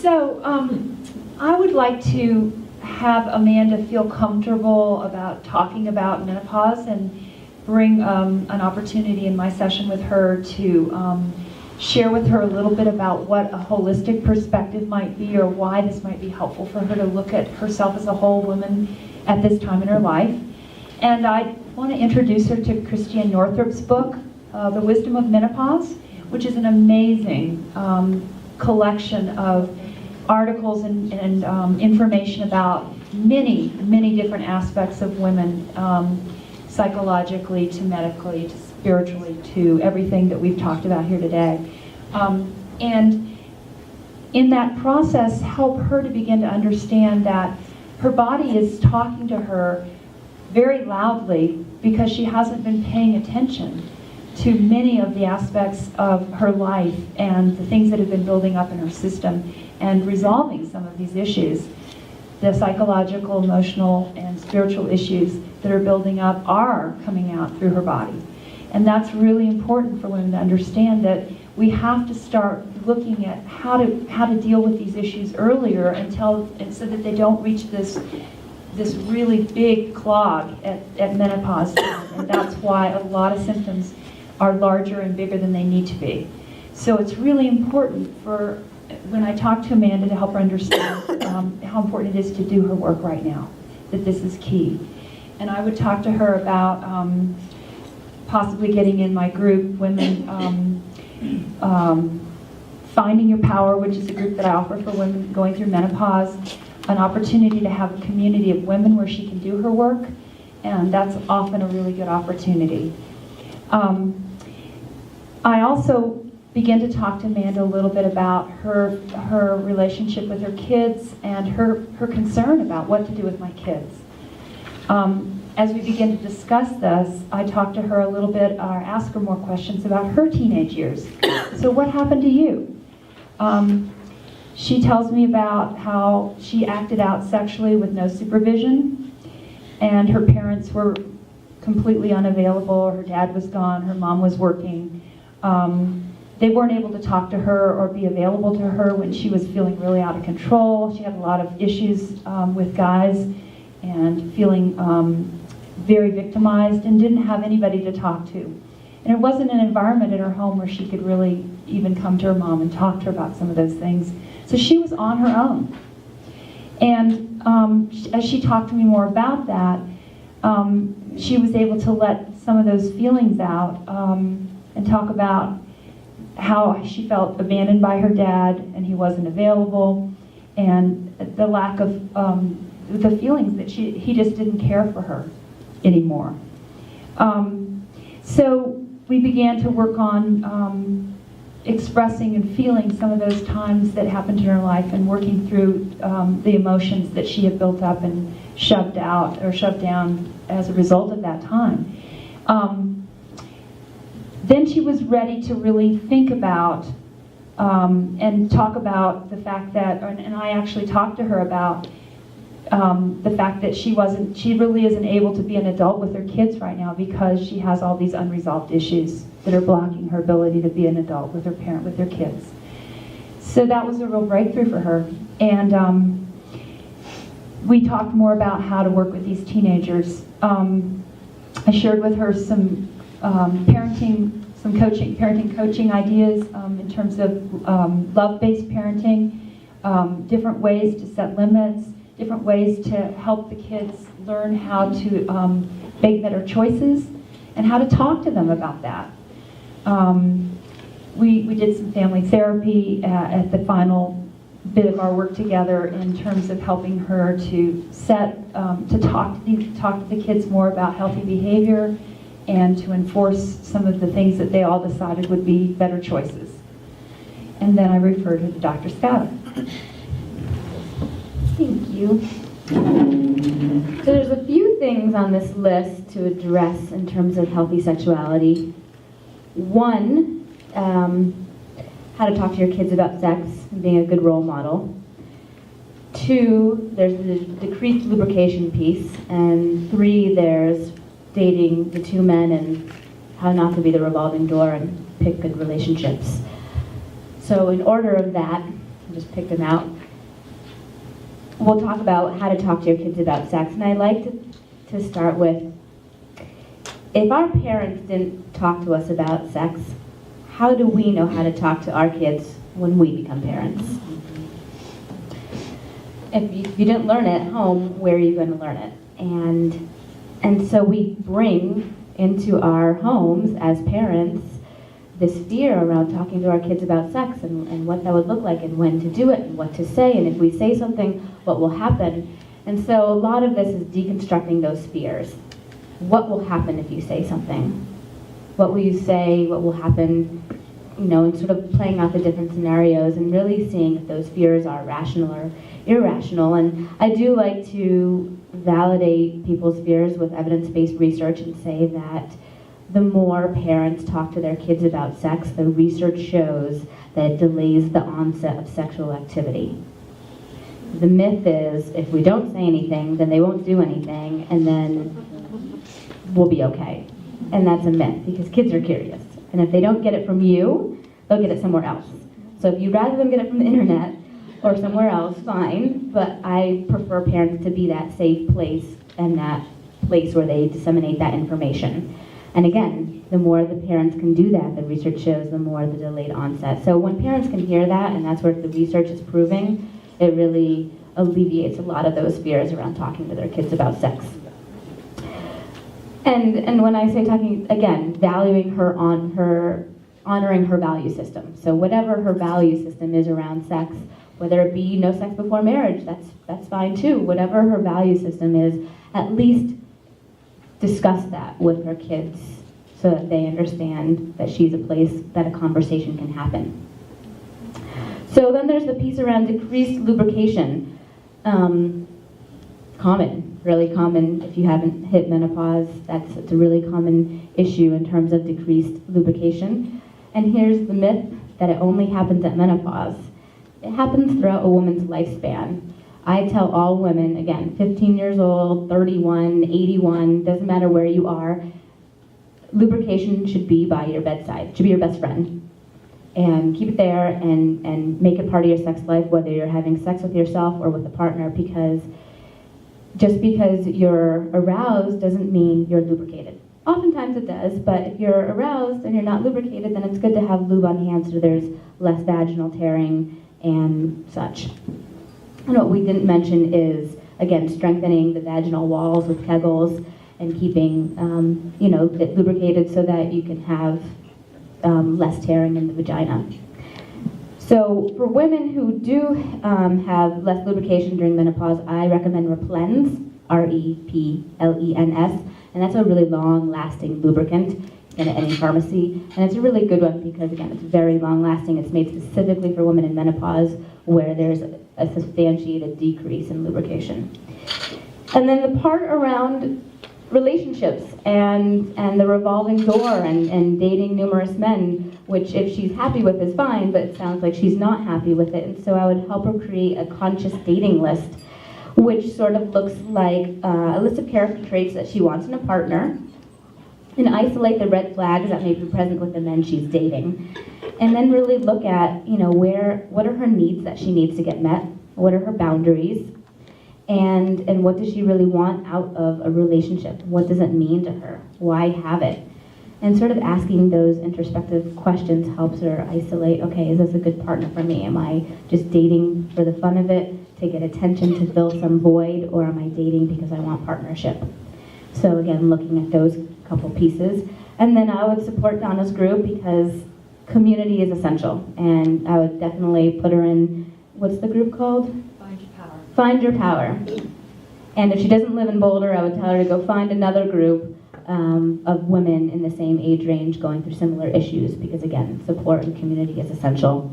So I would like to have Amanda feel comfortable about talking about menopause and bring an opportunity in my session with her to share with her a little bit about what a holistic perspective might be, or why this might be helpful for her to look at herself as a whole woman at this time in her life. And I want to introduce her to Christiane Northrup's book, The Wisdom of Menopause, which is an amazing collection of articles and information about many, many different aspects of women, psychologically to medically to spiritually to everything that we've talked about here today. And in that process, help her to begin to understand that her body is talking to her very loudly because she hasn't been paying attention to many of the aspects of her life and the things that have been building up in her system and resolving some of these issues. The psychological, emotional, and spiritual issues that are building up are coming out through her body. And that's really important for women to understand, that we have to start looking at how to deal with these issues earlier and so that they don't reach this really big clog at menopause. And that's why a lot of symptoms are larger and bigger than they need to be. So it's really important for, when I talk to Amanda, to help her understand how important it is to do her work right now, that this is key. And I would talk to her about possibly getting in my group, Women Finding Your Power, which is a group that I offer for women going through menopause, an opportunity to have a community of women where she can do her work, and that's often a really good opportunity. I also begin to talk to Amanda a little bit about her relationship with her kids and her concern about what to do with my kids. As we begin to discuss this, I talk to her a little bit, or ask her more questions about her teenage years. So what happened to you? She tells me about how she acted out sexually with no supervision, and her parents were completely unavailable. Her dad was gone, her mom was working. They weren't able to talk to her or be available to her when she was feeling really out of control. She had a lot of issues with guys and feeling very victimized and didn't have anybody to talk to. And it wasn't an environment in her home where she could really even come to her mom and talk to her about some of those things. So she was on her own. And as she talked to me more about that, she was able to let some of those feelings out and talk about how she felt abandoned by her dad and he wasn't available, and the lack of the feelings that he just didn't care for her anymore. So we began to work on expressing and feeling some of those times that happened in her life and working through the emotions that she had built up and shoved out or shoved down as a result of that time. Then she was ready to really think about and talk about the fact that, and I actually talked to her about the fact that she really isn't able to be an adult with her kids right now because she has all these unresolved issues that are blocking her ability to be an adult with her parent, with her kids. So that was a real breakthrough for her. And we talked more about how to work with these teenagers. I shared with her some parenting coaching ideas in terms of love-based parenting, different ways to set limits, different ways to help the kids learn how to make better choices, and how to talk to them about that. We did some family therapy at the final bit of our work together in terms of helping her to talk to the kids more about healthy behavior and to enforce some of the things that they all decided would be better choices. And then I referred her to Dr. Scott. Thank you. So there's a few things on this list to address in terms of healthy sexuality. One, how to talk to your kids about sex and being a good role model. Two, there's the decreased lubrication piece. And three, there's dating the two men and how not to be the revolving door and pick good relationships. So in order of that, I'll just pick them out. We'll talk about how to talk to your kids about sex, and I'd like to start with, if our parents didn't talk to us about sex, how do we know how to talk to our kids when we become parents? If you didn't learn it at home, where are you going to learn it? And so we bring into our homes as parents this fear around talking to our kids about sex and what that would look like and when to do it and what to say, and if we say something, what will happen. And so a lot of this is deconstructing those fears. What will happen if you say something? What will you say? What will happen? And sort of playing out the different scenarios and really seeing if those fears are rational or irrational. And I do like to validate people's fears with evidence-based research and say that the more parents talk to their kids about sex, the research shows that it delays the onset of sexual activity. The myth is, if we don't say anything, then they won't do anything, and then we'll be okay. And that's a myth, because kids are curious. And if they don't get it from you, they'll get it somewhere else. So if you'd rather them get it from the internet or somewhere else, fine, but I prefer parents to be that safe place and that place where they disseminate that information. And again, the more the parents can do that, the research shows, the more the delayed onset. So when parents can hear that, and that's what the research is proving, it really alleviates a lot of those fears around talking to their kids about sex. And when I say talking, again, valuing her on her, honoring her value system. So whatever her value system is around sex, whether it be no sex before marriage, that's fine too. Whatever her value system is, at least discuss that with her kids so that they understand that she's a place that a conversation can happen. So then there's the piece around decreased lubrication. Common, really common. If you haven't hit menopause, it's a really common issue in terms of decreased lubrication. And here's the myth that it only happens at menopause. It happens throughout a woman's lifespan. I tell all women, again, 15 years old, 31, 81, doesn't matter where you are, lubrication should be by your bedside, should be your best friend. And keep it there and make it part of your sex life, whether you're having sex with yourself or with a partner, because just because you're aroused doesn't mean you're lubricated. Oftentimes it does, but if you're aroused and you're not lubricated, then it's good to have lube on hand so there's less vaginal tearing and such. And what we didn't mention is, again, strengthening the vaginal walls with Kegels and keeping it lubricated so that you can have less tearing in the vagina. So for women who do have less lubrication during menopause, I recommend Replens, R-E-P-L-E-N-S, and that's a really long-lasting lubricant. You can get it at any pharmacy, and it's a really good one because, again, it's very long-lasting. It's made specifically for women in menopause where there's a substantiated decrease in lubrication. And then the part around relationships and the revolving door and dating numerous men, which if she's happy with is fine, but it sounds like she's not happy with it. And so I would help her create a conscious dating list, which sort of looks like a list of character traits that she wants in a partner, and isolate the red flags that may be present with the men she's dating. And then really look at, what are her needs that she needs to get met? What are her boundaries? And what does she really want out of a relationship? What does it mean to her? Why have it? And sort of asking those introspective questions helps her isolate, okay, is this a good partner for me? Am I just dating for the fun of it, to get attention, to fill some void, or am I dating because I want partnership? So again, looking at those couple pieces. And then I would support Donna's group because community is essential. And I would definitely put her in, what's the group called? Find Your Power. Find Your Power. And if she doesn't live in Boulder, I would tell her to go find another group of women in the same age range going through similar issues, because again, support and community is essential.